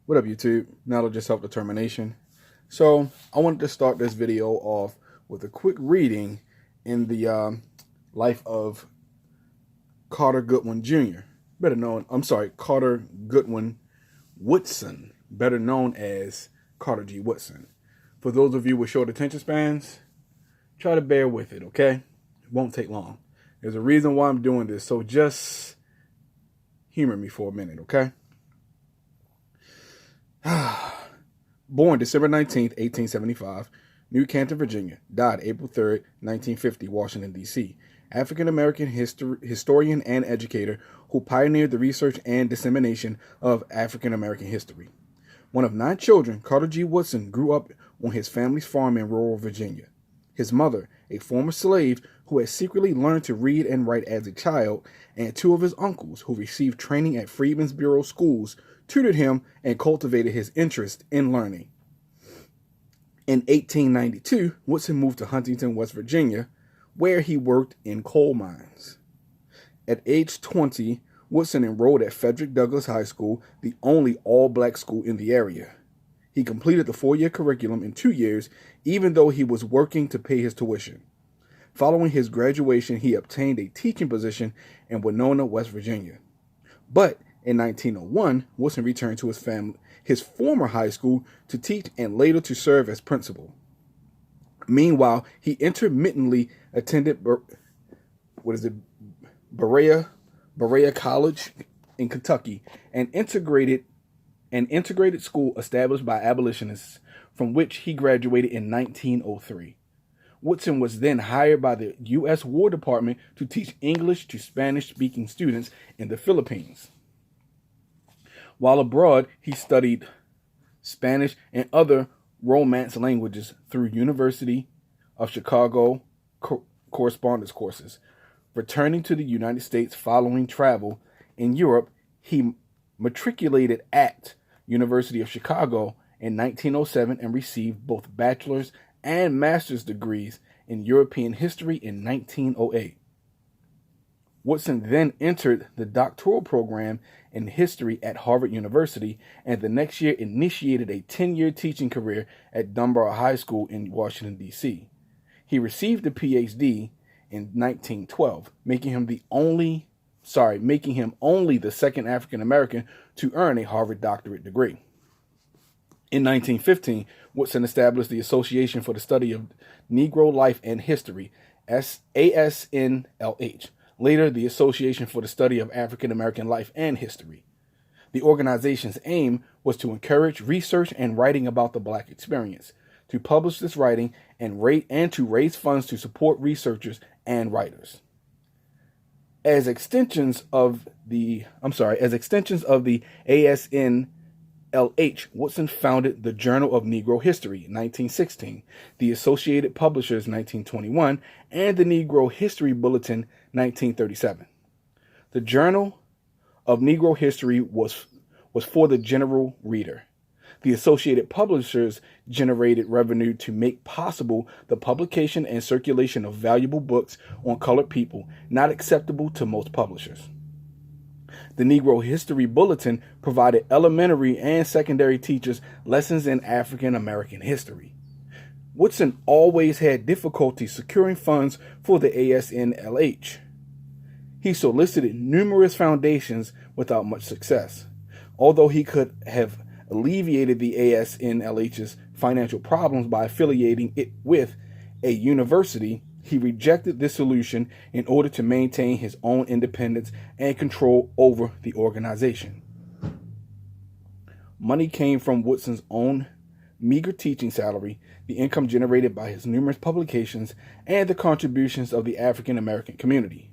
What up, YouTube? Knowledge is self-determination. So I wanted to start this video off with a quick reading in the life of Carter Goodwin Jr., Carter Goodwin Woodson, better known as Carter G. Woodson. For those of you with short attention spans, try to bear with it, okay? It won't take long. There's a reason why I'm doing this, so just humor me for a minute, okay? Born December 19th, 1875, New Canton, Virginia. Died April 3rd, 1950, Washington, D.C. African-American historian and educator who pioneered the research and dissemination of African-American history. One of 9 children, Carter G. Woodson grew up on his family's farm in rural Virginia. His mother, a former slave who had secretly learned to read and write as a child, and 2 of his uncles who received training at Freedmen's Bureau schools, tutored him and cultivated his interest in learning. In 1892, Woodson moved to Huntington, West Virginia, where he worked in coal mines. At age 20, Woodson enrolled at Frederick Douglass High School, the only all-black school in the area. He completed the 4-year curriculum in 2 years, even though he was working to pay his tuition. Following his graduation, he obtained a teaching position in Winona, West Virginia. But in 1901, Woodson returned to his former high school to teach and later to serve as principal. Meanwhile, he intermittently attended Berea College in Kentucky, an integrated school established by abolitionists, from which he graduated in 1903. Woodson was then hired by the U.S. War Department to teach English to Spanish-speaking students in the Philippines. While abroad, he studied Spanish and other Romance languages through University of Chicago correspondence courses. Returning to the United States following travel in Europe, he matriculated at University of Chicago in 1907 and received both bachelor's and master's degrees in European history in 1908. Woodson then entered the doctoral program in history at Harvard University, and the next year initiated a 10-year teaching career at Dunbar High School in Washington, D.C. He received a Ph.D. in 1912, making him only the second African American to earn a Harvard doctorate degree. In 1915, Woodson established the Association for the Study of Negro Life and History, ASNLH. Later, the Association for the Study of African American Life and History. The organization's aim was to encourage research and writing about the Black experience, to publish this writing and to raise funds to support researchers and writers. As extensions of the ASNLH, Woodson founded the Journal of Negro History in 1916, the Associated Publishers 1921, and the Negro History Bulletin 1937. The Journal of Negro History was for the general reader. The Associated Publishers generated revenue to make possible the publication and circulation of valuable books on colored people, not acceptable to most publishers. The Negro History Bulletin provided elementary and secondary teachers lessons in African American history. Woodson always had difficulty securing funds for the ASNLH. He solicited numerous foundations without much success. Although he could have alleviated the ASNLH's financial problems by affiliating it with a university, he rejected this solution in order to maintain his own independence and control over the organization. Money came from Woodson's own meager teaching salary, the income generated by his numerous publications, and the contributions of the African American community.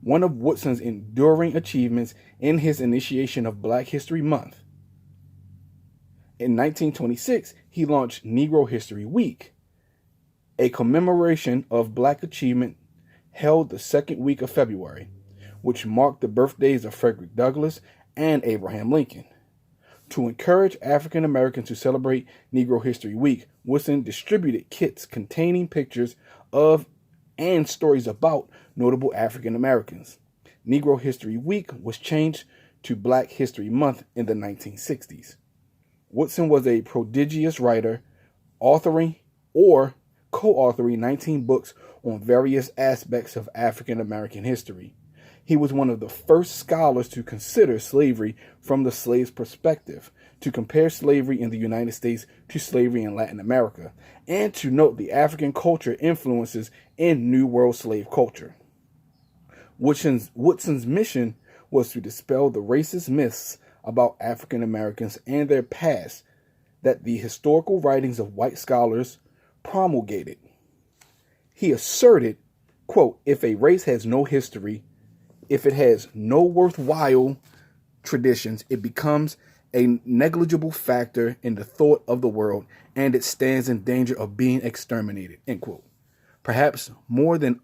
One of Woodson's enduring achievements in his initiation of Black History Month. In 1926, he launched Negro History Week, a commemoration of Black achievement held the second week of February, which marked the birthdays of Frederick Douglass and Abraham Lincoln. To encourage African Americans to celebrate Negro History Week, Woodson distributed kits containing pictures of and stories about notable African Americans. Negro History Week was changed to Black History Month in the 1960s. Woodson was a prodigious writer, authoring or co-authoring 19 books on various aspects of African American history. He was one of the first scholars to consider slavery from the slave's perspective, to compare slavery in the United States to slavery in Latin America, and to note the African culture influences in New World slave culture. Woodson's mission was to dispel the racist myths about African Americans and their past that the historical writings of white scholars promulgated. He asserted, quote, if a race has no history, if it has no worthwhile traditions, it becomes a negligible factor in the thought of the world, and it stands in danger of being exterminated, end quote. Perhaps more than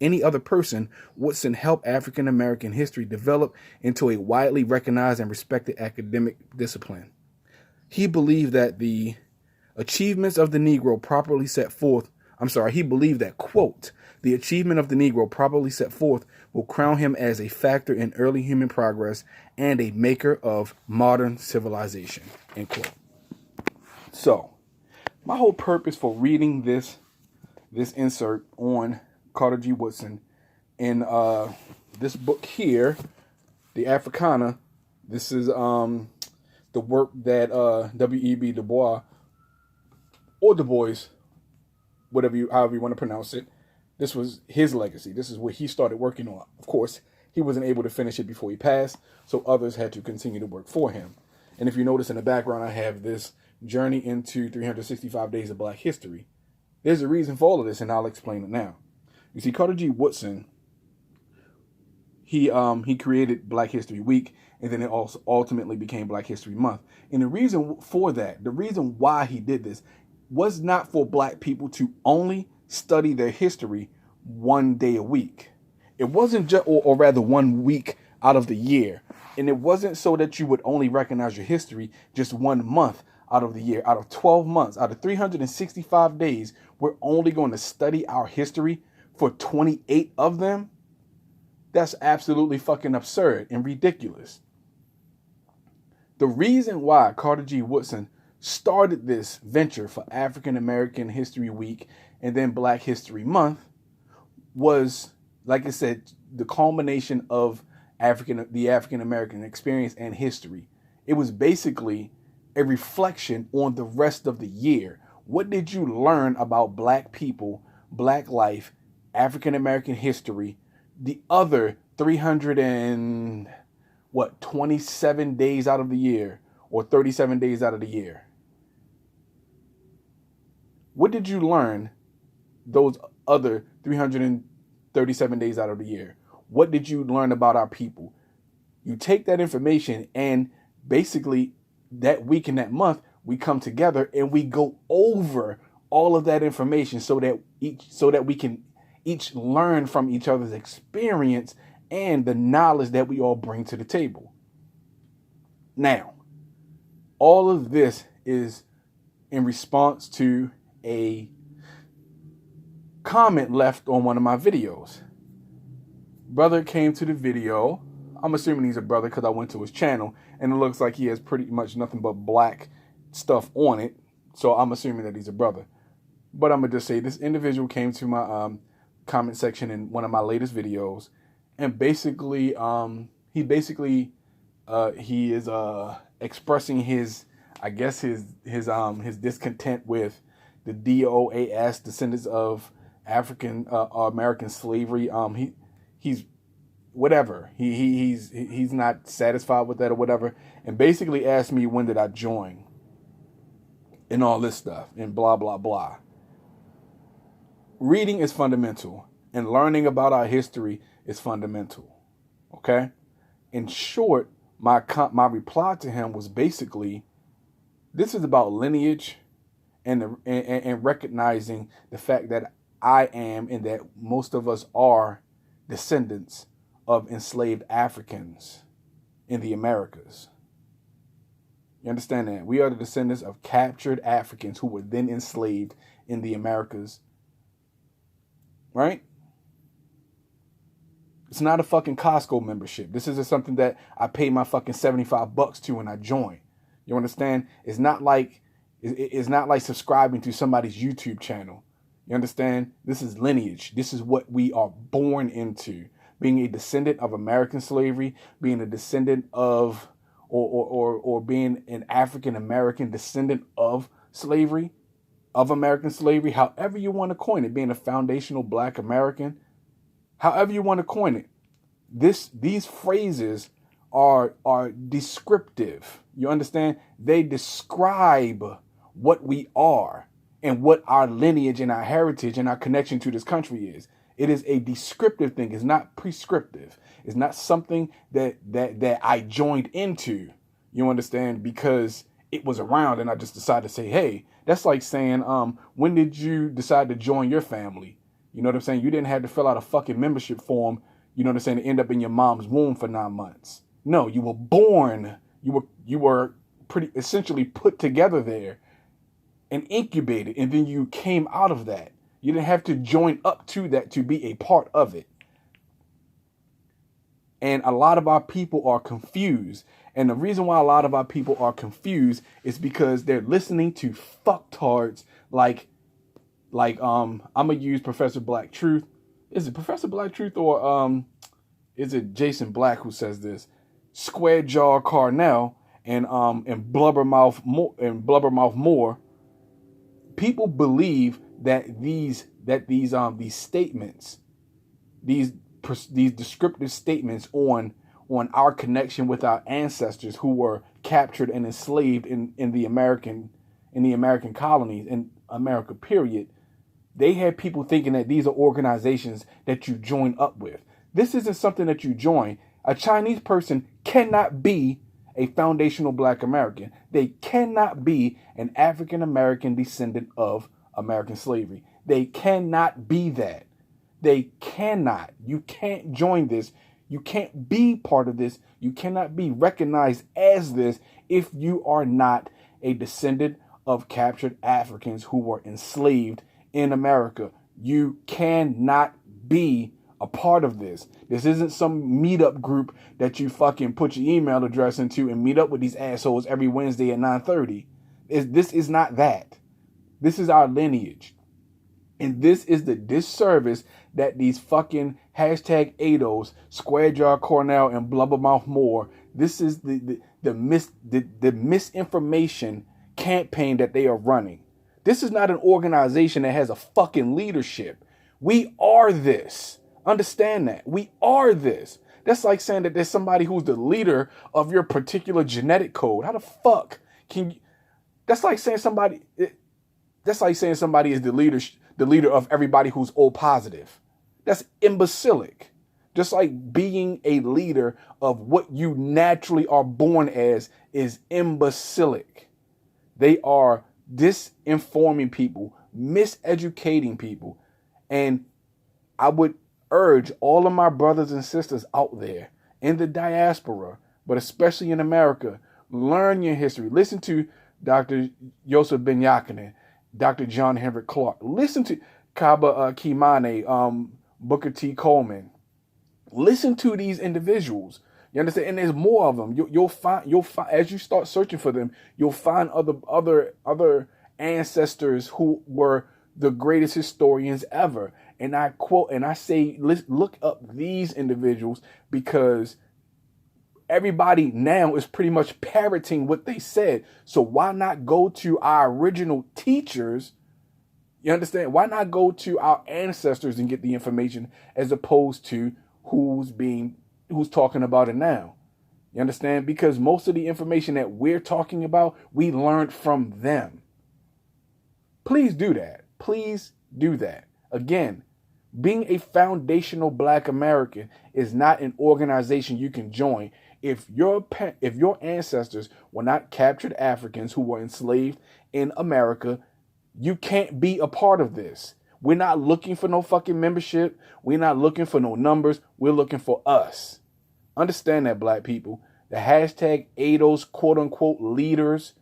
any other person, Woodson helped African American history develop into a widely recognized and respected academic discipline. He believed that the achievements of the Negro properly set forth, he believed that, quote, the achievement of the Negro properly set forth will crown him as a factor in early human progress and a maker of modern civilization, end quote. So, my whole purpose for reading this insert on Carter G. Woodson in this book here, The Africana, this is the work that W.E.B. Du Bois, or Du Bois, however you want to pronounce it, this was his legacy. This is what he started working on. Of course, he wasn't able to finish it before he passed, so others had to continue to work for him. And if you notice in the background, I have this journey into 365 Days of Black History. There's a reason for all of this, and I'll explain it now. You see, Carter G. Woodson, he created Black History Week, and then it also ultimately became Black History Month. And the reason for that, the reason why he did this, was not for black people to only study their history one day a week. It wasn't just, or rather 1 week out of the year. And it wasn't so that you would only recognize your history just 1 month out of the year. Out of 12 months, out of 365 days, we're only going to study our history for 28 of them. That's absolutely fucking absurd and ridiculous. The reason why Carter G. Woodson started this venture for African American History Week and then Black History Month was, like I said, the culmination of the African American experience and history. It was basically a reflection on the rest of the year. What did you learn about black people, black life, African American history, the other 27 days out of the year, or 37 days out of the year? What did you learn those other 337 days out of the year? What did you learn about our people? You take that information, and basically that week and that month, we come together and we go over all of that information so that we can each learn from each other's experience and the knowledge that we all bring to the table. Now, all of this is in response to a comment left on one of my videos. Brother came to the video. I'm assuming he's a brother because I went to his channel and it looks like he has pretty much nothing but black stuff on it. So I'm assuming that he's a brother. But I'm going to just say this individual came to my comment section in one of my latest videos, and basically he is expressing his discontent with the DOAS, descendants of African American slavery. He's whatever. He's not satisfied with that or whatever, and basically asked me when did I join and all this stuff and blah blah blah. Reading is fundamental, and learning about our history is fundamental. Okay? In short, my reply to him was basically, this is about lineage and recognizing the fact that I am, and that most of us are, descendants of enslaved Africans in the Americas. You understand that? We are the descendants of captured Africans who were then enslaved in the Americas. Right? It's not a fucking Costco membership. This isn't something that I pay my fucking $75 to when I join. You understand? It's not like subscribing to somebody's YouTube channel. You understand? This is lineage. This is what we are born into. Being a descendant of American slavery, being a descendant of, or being an African American descendant of slavery, of American slavery, however you want to coin it, being a foundational Black American, however you want to coin it. These phrases are descriptive. You understand? They describe what we are and what our lineage and our heritage and our connection to this country is. It is a descriptive thing. It's not prescriptive. It's not something that I joined into, you understand, because it was around and I just decided to say, hey, that's like saying, when did you decide to join your family? You know what I'm saying? You didn't have to fill out a fucking membership form, you know what I'm saying, to end up in your mom's womb for 9 months. No, you were born. You were pretty essentially put together there and incubated, and then you came out of that. You didn't have to join up to that to be a part of it. And a lot of our people are confused. And the reason why a lot of our people are confused is because they're listening to fucktards like I'm gonna use Professor Black Truth. Is it Professor Black Truth or is it Jason Black who says this? Square Jaw Carnell and Blubbermouth Moore. People believe that these statements, these descriptive statements on our connection with our ancestors who were captured and enslaved in the American colonies, in America, period. They had people thinking that these are organizations that you join up with. This isn't something that you join. A Chinese person cannot be a foundational Black American. They cannot be an African American descendant of American slavery. They cannot be that. They cannot. You can't join this. You can't be part of this. You cannot be recognized as this if you are not a descendant of captured Africans who were enslaved in America. You cannot be a part of this. This isn't some meetup group that you fucking put your email address into and meet up with these assholes every Wednesday at 9:30. This is not that. This is our lineage. And this is the disservice that these fucking hashtag ADOS, Square Jaw Cornell, and Blubbermouth Moore, this is the misinformation campaign that they are running. This is not an organization that has a fucking leadership. We are this. Understand that. We are this. That's like saying that there's somebody who's the leader of your particular genetic code. How the fuck can you? That's like saying somebody is the leader of everybody who's O positive. That's imbecilic. Just like being a leader of what you naturally are born as is imbecilic. They are disinforming people, miseducating people. And I would urge all of my brothers and sisters out there in the diaspora, but especially in America, learn your history. Listen to Dr. Yosef Ben Yakinen, Dr. John Henrik Clark. Listen to Kaba Kimane, Booker T. Coleman. Listen to these individuals. You understand? And there's more of them. You'll find as you start searching for them, you'll find other ancestors who were the greatest historians ever. And I quote and I say, look up these individuals because everybody now is pretty much parroting what they said. So why not go to our original teachers? You understand? Why not go to our ancestors and get the information as opposed to who's talking about it now? You understand? Because most of the information that we're talking about, we learned from them. Please do that. Please do that. Again, being a foundational Black American is not an organization you can join. If your ancestors were not captured Africans who were enslaved in America, you can't be a part of this. We're not looking for no fucking membership. We're not looking for no numbers. We're looking for us. Understand that, Black people. The hashtag ADOS quote unquote leaders,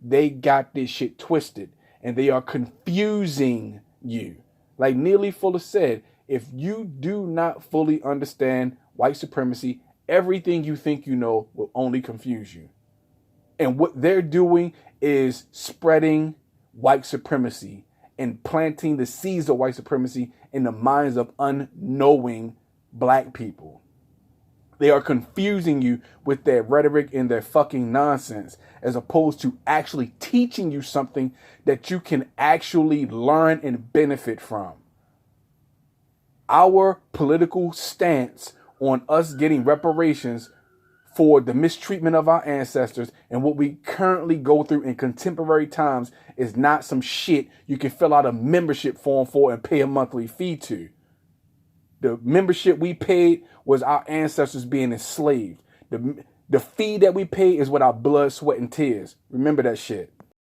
they got this shit twisted and they are confusing you. Like Neely Fuller said, if you do not fully understand white supremacy, everything you think you know will only confuse you. And what they're doing is spreading white supremacy and planting the seeds of white supremacy in the minds of unknowing black people. They are confusing you with their rhetoric and their fucking nonsense, as opposed to actually teaching you something that you can actually learn and benefit from. Our political stance on us getting reparations for the mistreatment of our ancestors and what we currently go through in contemporary times is not some shit you can fill out a membership form for and pay a monthly fee to. The membership we paid was our ancestors being enslaved. The fee that we pay is with our blood, sweat, and tears. Remember that shit.